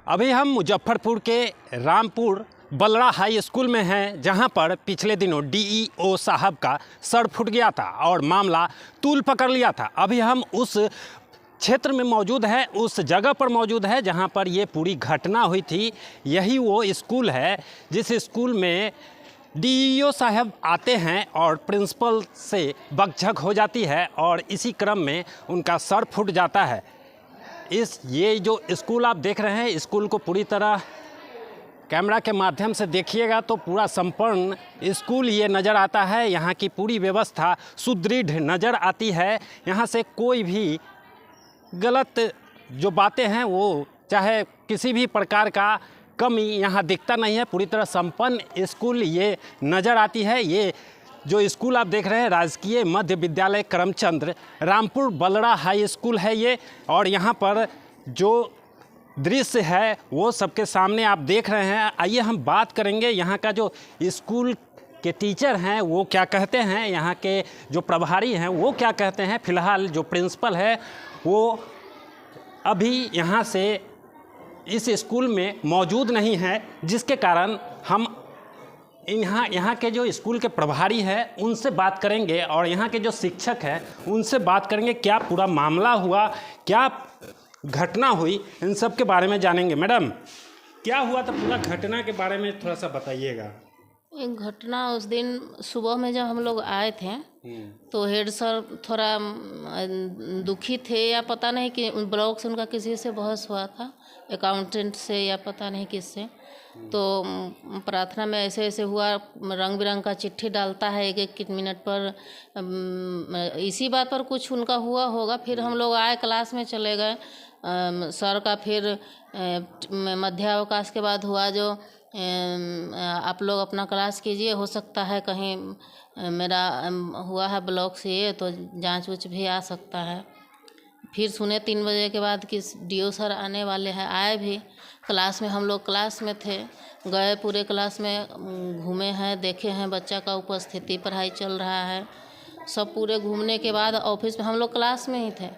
अभी हम मुजफ्फरपुर के रामपुर बलड़ा हाई स्कूल में हैं, जहां पर पिछले दिनों डीईओ साहब का सर फूट गया था और मामला तूल पकड़ लिया था। अभी हम उस क्षेत्र में मौजूद है, उस जगह पर मौजूद है जहां पर ये पूरी घटना हुई थी। यही वो स्कूल है जिस स्कूल में डीईओ साहब आते हैं और प्रिंसिपल से बकझक हो जाती है और इसी क्रम में उनका सर फूट जाता है। ये जो स्कूल आप देख रहे हैं, स्कूल को पूरी तरह कैमरा के माध्यम से देखिएगा तो पूरा संपूर्ण स्कूल ये नज़र आता है। यहाँ की पूरी व्यवस्था सुदृढ़ नज़र आती है। यहाँ से कोई भी गलत जो बातें हैं वो चाहे किसी भी प्रकार का कमी यहाँ दिखता नहीं है। पूरी तरह संपन्न स्कूल ये नज़र आती है। ये जो स्कूल आप देख रहे हैं राजकीय मध्य विद्यालय करमचंद रामपुर बलड़ा हाई स्कूल है ये, और यहाँ पर जो दृश्य है वो सबके सामने आप देख रहे हैं। आइए हम बात करेंगे यहाँ का जो स्कूल के टीचर हैं वो क्या कहते हैं, यहाँ के जो प्रभारी हैं वो क्या कहते हैं। फ़िलहाल जो प्रिंसिपल है वो अभी यहाँ से इस स्कूल में मौजूद नहीं है, जिसके कारण हम यहाँ के जो स्कूल के प्रभारी हैं उनसे बात करेंगे और यहाँ के जो शिक्षक हैं उनसे बात करेंगे, क्या पूरा मामला हुआ, क्या घटना हुई, इन सब के बारे में जानेंगे। मैडम, क्या हुआ था, पूरा घटना के बारे में थोड़ा सा बताइएगा। एक घटना उस दिन सुबह में जब हम लोग आए थे तो हेड सर थोड़ा दुखी थे या पता नहीं कि ब्लॉक से उनका किसी से बहस हुआ था, अकाउंटेंट से या पता नहीं किससे। तो प्रार्थना में ऐसे ऐसे हुआ, रंग बिरंग का चिट्ठी डालता है एक एक मिनट पर, इसी बात पर कुछ उनका हुआ होगा। फिर हम लोग आए, क्लास में चले गए। सर का फिर मध्यावकाश के बाद हुआ जो आप लोग अपना क्लास कीजिए, हो सकता है कहीं मेरा हुआ है ब्लॉक से ये, तो जांच उच भी आ सकता है। फिर सुने 3 बजे के बाद कि डीओ सर आने वाले हैं, आए भी। क्लास में हम लोग क्लास में थे, गए, पूरे क्लास में घूमे हैं, देखे हैं बच्चा का उपस्थिति, पढ़ाई चल रहा है सब। पूरे घूमने के बाद ऑफिस में हम लोग क्लास में ही थे।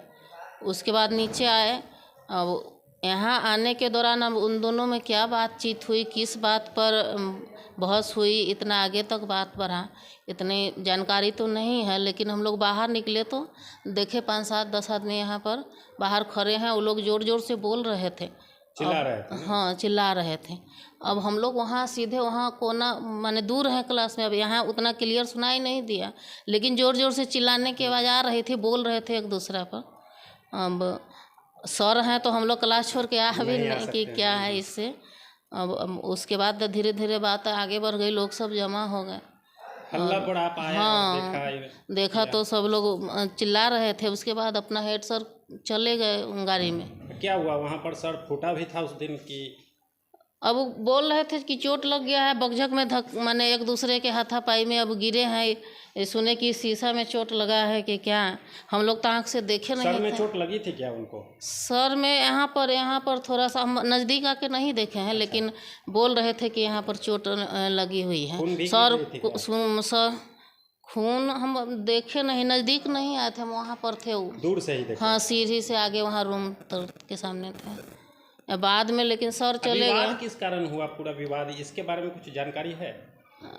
उसके बाद नीचे आए। अब यहाँ आने के दौरान अब उन दोनों में क्या बातचीत हुई, किस बात पर बहस हुई, इतना आगे तक बात बढ़ा, इतनी जानकारी तो नहीं है। लेकिन हम लोग बाहर निकले तो देखे 5, 7, 10 आदमी यहाँ पर बाहर खड़े हैं। वो लोग ज़ोर ज़ोर से बोल रहे थे, चिल्ला रहे थे। हाँ, चिल्ला रहे थे। अब हम लोग वहाँ सीधे वहाँ कोना माने दूर हैं क्लास में, अब यहाँ उतना क्लियर सुनाई नहीं दिया, लेकिन ज़ोर ज़ोर से चिल्लाने की आवाज़ आ रही थी, बोल रहे थे एक दूसरे पर। अब सर हैं तो हम लोग क्लास छोड़ के आ भी नहीं कि क्या है इससे। अब उसके बाद धीरे धीरे बात आगे बढ़ गई, लोग सब जमा हो गए। हल्ला बड़ा पाया, हाँ, देखा तो सब लोग चिल्ला रहे थे। उसके बाद अपना हेड सर चले गए गाड़ी में। क्या हुआ वहाँ पर, सर फूटा भी था उस दिन की? अब बोल रहे थे कि चोट लग गया है, बकझक में माने एक दूसरे के हाथापाई में अब गिरे हैं। सुने कि शीशा में चोट लगा है कि क्या, हम लोग तो आँख से देखे नहीं थे। सर में चोट लगी थी क्या उनको? सर में यहाँ पर थोड़ा सा, हम नज़दीक आके नहीं देखे हैं, लेकिन बोल रहे थे कि यहाँ पर चोट लगी हुई है। सर खून हम देखे नहीं, नज़दीक नहीं आए थे, हम वहाँ पर थे, दूर से ही देखे। हाँ, सीढ़ी से आगे वहाँ रूम के सामने थे बाद में। लेकिन सर चले गए। किस कारण हुआ पूरा विवाद, इसके बारे में कुछ जानकारी है?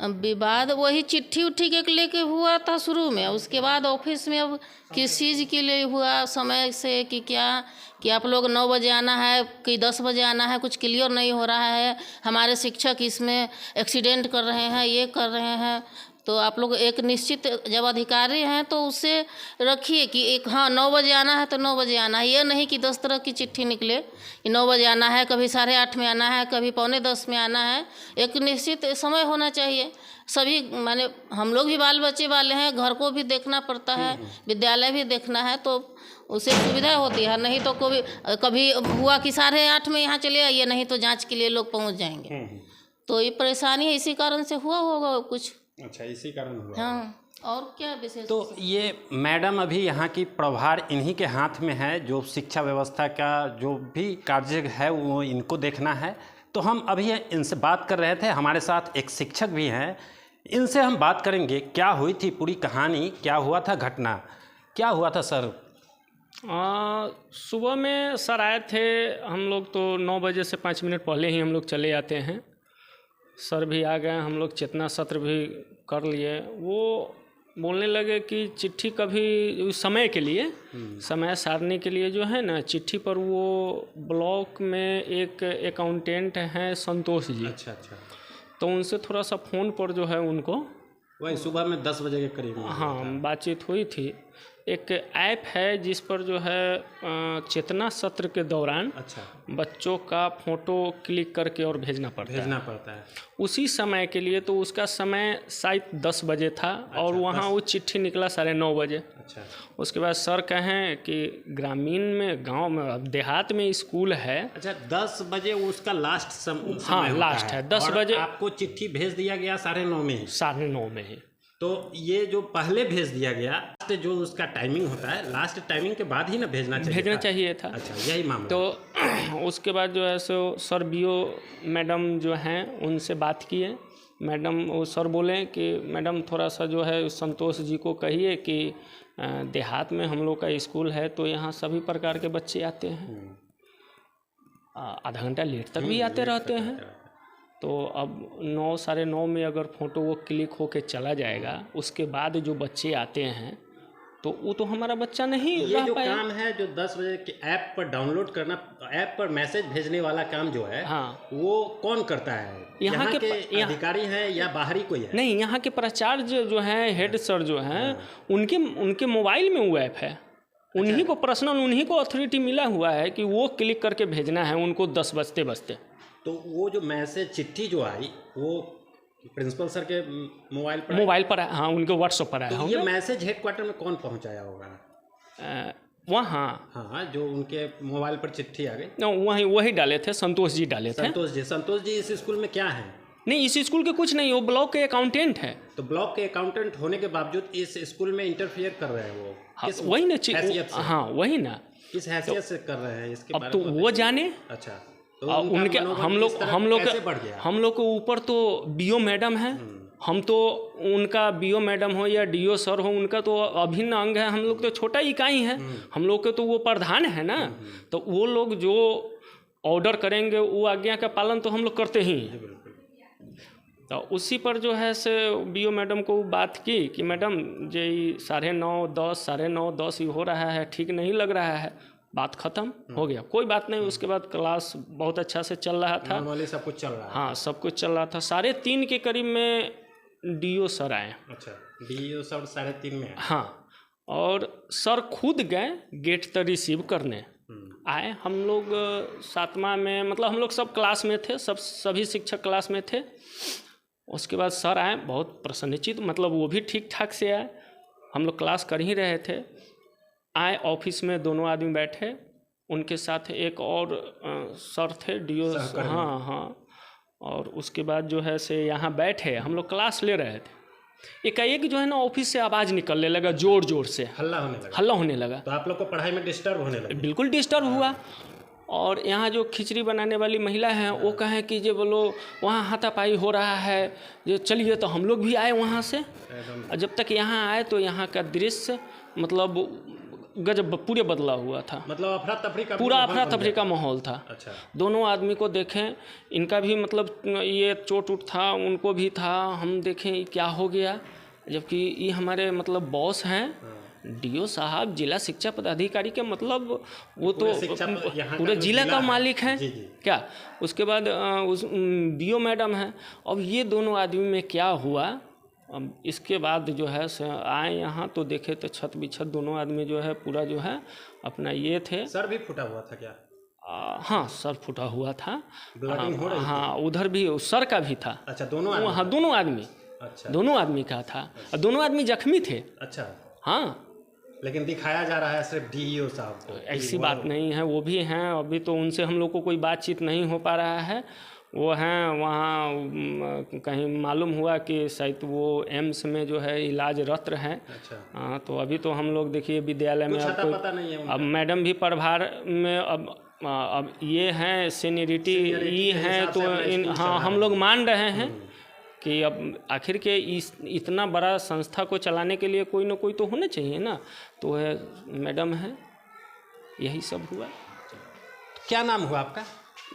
विवाद वही चिट्ठी उट्ठी के लेके हुआ था शुरू में। उसके बाद ऑफिस में अब किस चीज़ के लिए हुआ, समय से कि क्या, कि आप लोग 9 बजे आना है कि 10 बजे आना है, कुछ क्लियर नहीं हो रहा है। हमारे शिक्षक इसमें एक्सीडेंट कर रहे हैं, ये कर रहे हैं। तो आप लोग एक निश्चित जब अधिकारी हैं तो उससे रखिए कि एक, हाँ, 9 बजे आना है तो 9 बजे आना है। ये नहीं कि 10 तरह की चिट्ठी निकले कि 9 बजे आना है, कभी 8:30 में आना है, कभी 9:45 में आना है। एक निश्चित समय होना चाहिए। सभी माने हम लोग भी बाल बच्चे वाले हैं, घर को भी देखना पड़ता है, विद्यालय भी देखना है, तो उससे सुविधा होती है। नहीं तो कभी हुआ कि 8:30 में यहाँ चले आइए, नहीं तो जाँच के लिए लोग पहुँच जाएंगे। तो ये परेशानी है, इसी कारण से हुआ होगा कुछ। अच्छा, इसी कारण हुआ। हाँ, और क्या विशेष? तो ये मैडम अभी यहाँ की प्रभार इन्हीं के हाथ में है, जो शिक्षा व्यवस्था का जो भी कार्य है वो इनको देखना है। तो हम अभी इनसे बात कर रहे थे, हमारे साथ एक शिक्षक भी हैं, इनसे हम बात करेंगे क्या हुई थी पूरी कहानी, क्या हुआ था घटना, क्या हुआ था सर? सुबह में सर आए थे, हम लोग तो 9 बजे से 5 मिनट पहले ही हम लोग चले आते हैं। सर भी आ गए, हम लोग चेतना सत्र भी कर लिए। वो बोलने लगे कि चिट्ठी कभी उस समय के लिए, समय सारणी के लिए जो है ना, चिट्ठी पर वो ब्लॉक में एक अकाउंटेंट हैं संतोष जी। अच्छा अच्छा। तो उनसे थोड़ा सा फ़ोन पर जो है उनको वही सुबह में 10 बजे के करीब में हाँ बातचीत हुई थी। एक ऐप है जिस पर जो है चेतना सत्र के दौरान अच्छा बच्चों का फ़ोटो क्लिक करके और भेजना पड़ता है। उसी समय के लिए तो उसका समय शायद 10 बजे था। अच्छा, और वहाँ वो चिट्ठी निकला 9:30 बजे। अच्छा। उसके बाद सर कहें कि ग्रामीण में, गांव में, अब देहात में स्कूल है। अच्छा, 10 बजे उसका लास्ट समय हाँ लास्ट है 10 बजे। आपको चिट्ठी भेज दिया गया 9:30 में ही। 9:30 में ही। तो ये जो पहले भेज दिया गया, जो उसका टाइमिंग होता है, लास्ट टाइमिंग के बाद ही ना भेजना चाहिए था। अच्छा, यही मामला। तो उसके बाद जो है सो सर बीओ मैडम जो हैं उनसे बात किए। मैडम, वो सर बोले कि मैडम थोड़ा सा जो है संतोष जी को कहिए कि देहात में हम लोग का स्कूल है तो यहाँ सभी प्रकार के बच्चे आते हैं, आधा घंटा लेट तक भी आते रहते हैं। तो अब 9, 9:30 में अगर फ़ोटो वो क्लिक होके चला जाएगा, उसके बाद जो बच्चे आते हैं तो वो तो हमारा बच्चा नहीं ये जो काम है, जो 10 बजे के ऐप पर डाउनलोड करना, ऐप पर मैसेज भेजने वाला काम जो है, हाँ, वो कौन करता है? यहाँ के अधिकारी हैं या बाहरी कोई है? नहीं, यहाँ के प्राचार्य जो हैं, हेड सर जो हैं, उनके मोबाइल में वो ऐप है। उन्हीं को पर्सनल, उन्हीं को अथॉरिटी मिला हुआ है कि वो क्लिक करके भेजना है उनको 10 बजते। तो वो जो मैसेज, चिट्ठी जो आई, वो प्रिंसिपल सर के मोबाइल पर है। हाँ, उनके व्हाट्सएप पर आया। तो ये मैसेज हेडक्वार्टर में कौन पहुंचाया होगा? वहाँ हाँ, जो उनके मोबाइल पर चिट्ठी आ गई, वही डाले थे, संतोष जी डाले थे। संतोष जी इस स्कूल में क्या है? नहीं, इस स्कूल के कुछ नहीं, वो ब्लॉक के अकाउंटेंट है। तो ब्लॉक के अकाउंटेंट होने के बावजूद इस स्कूल में इंटरफियर कर रहे हैं वो? हाँ, वही ना। हाँ, वही ना। किस हैसियत से कर रहे हैं इसके बारे में? अब तो वो जाने। अच्छा। तो उनके हम लोग के ऊपर तो बीओ मैडम है। हम तो उनका बीओ मैडम हो या डीओ सर हो, उनका तो अभिन्न अंग है। हम लोग तो छोटा इकाई है, हम लोग के तो वो प्रधान है ना। तो वो लोग जो ऑर्डर करेंगे, वो आज्ञा का पालन तो हम लोग करते ही हैं। तो उसी पर जो है से बीओ मैडम को बात की कि मैडम जे 9:30, 10, 9:30, 10 ही हो रहा है, ठीक नहीं लग रहा है। बात ख़त्म हो गया, कोई बात नहीं। उसके बाद क्लास बहुत अच्छा से चल रहा था, सब कुछ चल रहा है। हाँ, सब कुछ चल रहा था। 3:30 के करीब में डीओ सर आए। अच्छा, डीओ सर 3:30 में? हाँ, और सर खुद गए गेट तक रिसीव करने आए। हम लोग 7वां में, मतलब हम लोग सब क्लास में थे, सभी शिक्षक क्लास में थे। उसके बाद सर आए, बहुत प्रसन्नचित, मतलब वो भी ठीक ठाक से आए। हम लोग क्लास कर ही रहे थे, आए ऑफिस में, दोनों आदमी बैठे, उनके साथ एक और सर थे, डीओ। हाँ। और उसके बाद जो है से यहाँ बैठे, हम लोग क्लास ले रहे थे। एकाएक जो है ना ऑफिस से आवाज़ निकलने लगा, जोर से हल्ला होने लगा। तो आप लोग को पढ़ाई में डिस्टर्ब होने लगा? बिल्कुल डिस्टर्ब हुआ। और यहाँ जो खिचड़ी बनाने वाली महिला हैं, वो कहें कि जो बोलो वहाँ हाथापाई हो रहा है, जो चलिए तो हम लोग भी आए वहाँ से। और जब तक यहाँ आए तो यहाँ का दृश्य मतलब गजब पूरे बदला हुआ था। मतलब पूरा अफरा तफरी का माहौल था। अच्छा। दोनों आदमी को देखें, इनका भी मतलब ये चोट था, उनको भी था। हम देखें क्या हो गया, जबकि ये हमारे मतलब बॉस हैं, डीओ साहब, जिला शिक्षा पदाधिकारी के, मतलब वो तो पूरे जिला का मालिक है क्या। उसके बाद उस बीओ मैडम है। अब ये दोनों आदमी में क्या हुआ, अब इसके बाद जो है आए यहाँ तो देखे तो छत बिछत दोनों आदमी जो है पूरा जो है अपना ये थे। सर भी फूटा हुआ था क्या? हाँ, सर फूटा हुआ था। ब्लडिंग हो रही थी? हाँ, उधर भी सर का भी था। अच्छा, दोनों आदमी? हाँ, दोनों आदमी। अच्छा। दोनों आदमी का था। अच्छा। दोनों आदमी जख्मी थे। अच्छा। हाँ, लेकिन दिखाया जा रहा है सिर्फ डीईओ साहब को। ऐसी बात नहीं है, वो भी हैं। अभी तो उनसे हम लोग को कोई बातचीत नहीं हो पा रहा है। वो हैं वहाँ, कहीं मालूम हुआ कि शायद वो एम्स में जो है इलाजरत हैं। अच्छा। हाँ, तो अभी तो हम लोग देखिए विद्यालय में अब कोई पता नहीं है। अब मैडम भी प्रभार में, अब ये हैं सीनियरिटी ये हैं, तो हाँ हम लोग मान रहे हैं कि अब आखिर के इतना बड़ा संस्था को चलाने के लिए कोई ना कोई तो होना चाहिए ना। तो है मैडम है, यही सब हुआ। क्या नाम हुआ आपका?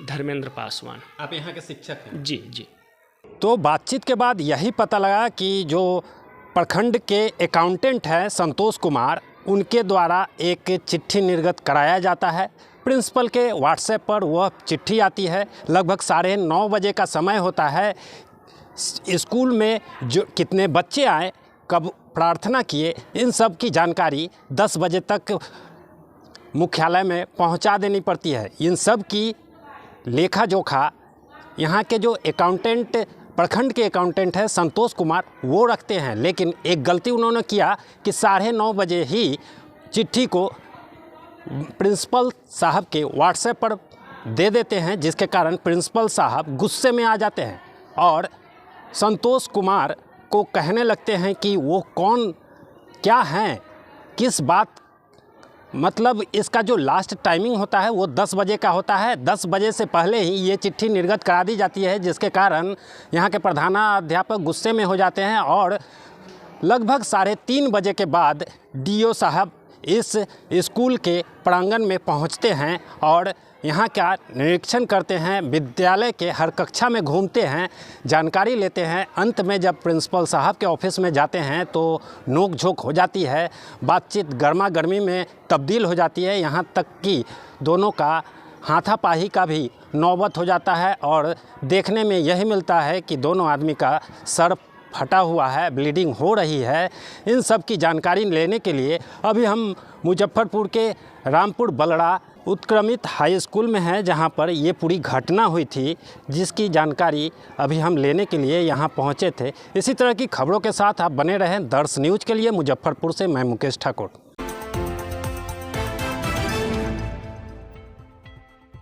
धर्मेंद्र पासवान। आप यहाँ के शिक्षक हैं? जी जी। तो बातचीत के बाद यही पता लगा कि जो प्रखंड के अकाउंटेंट हैं संतोष कुमार, उनके द्वारा एक चिट्ठी निर्गत कराया जाता है। प्रिंसिपल के व्हाट्सएप पर वह चिट्ठी आती है। लगभग 9:30 बजे का समय होता है। स्कूल में जो कितने बच्चे आए, कब प्रार्थना किए, इन सब की जानकारी 10 बजे तक मुख्यालय में पहुंचा देनी पड़ती है। इन सब की लेखा जोखा यहाँ के जो अकाउंटेंट, प्रखंड के अकाउंटेंट हैं संतोष कुमार, वो रखते हैं। लेकिन एक गलती उन्होंने किया कि 9:30 बजे ही चिट्ठी को प्रिंसिपल साहब के व्हाट्सएप पर दे देते हैं, जिसके कारण प्रिंसिपल साहब गुस्से में आ जाते हैं और संतोष कुमार को कहने लगते हैं कि वो कौन क्या हैं, किस बात, मतलब इसका जो लास्ट टाइमिंग होता है वो 10 बजे का होता है। 10 बजे से पहले ही ये चिट्ठी निर्गत करा दी जाती है, जिसके कारण यहाँ के प्रधानाध्यापक गुस्से में हो जाते हैं और लगभग 3:30 बजे के बाद डीओ साहब इस स्कूल के प्रांगण में पहुँचते हैं और यहाँ का निरीक्षण करते हैं, विद्यालय के हर कक्षा में घूमते हैं, जानकारी लेते हैं। अंत में जब प्रिंसिपल साहब के ऑफिस में जाते हैं तो नोक झोंक हो जाती है, बातचीत गर्मा गर्मी में तब्दील हो जाती है। यहाँ तक कि दोनों का हाथापाई का भी नौबत हो जाता है और देखने में यही मिलता है कि दोनों आदमी का सर फटा हुआ है, ब्लीडिंग हो रही है। इन सब की जानकारी लेने के लिए अभी हम मुजफ्फरपुर के रामपुर बलड़ा उत्क्रमित हाई स्कूल में हैं, जहां पर ये पूरी घटना हुई थी, जिसकी जानकारी अभी हम लेने के लिए यहां पहुंचे थे। इसी तरह की खबरों के साथ आप बने रहें दर्श न्यूज़ के लिए। मुजफ्फरपुर से मैं मुकेश ठाकुर।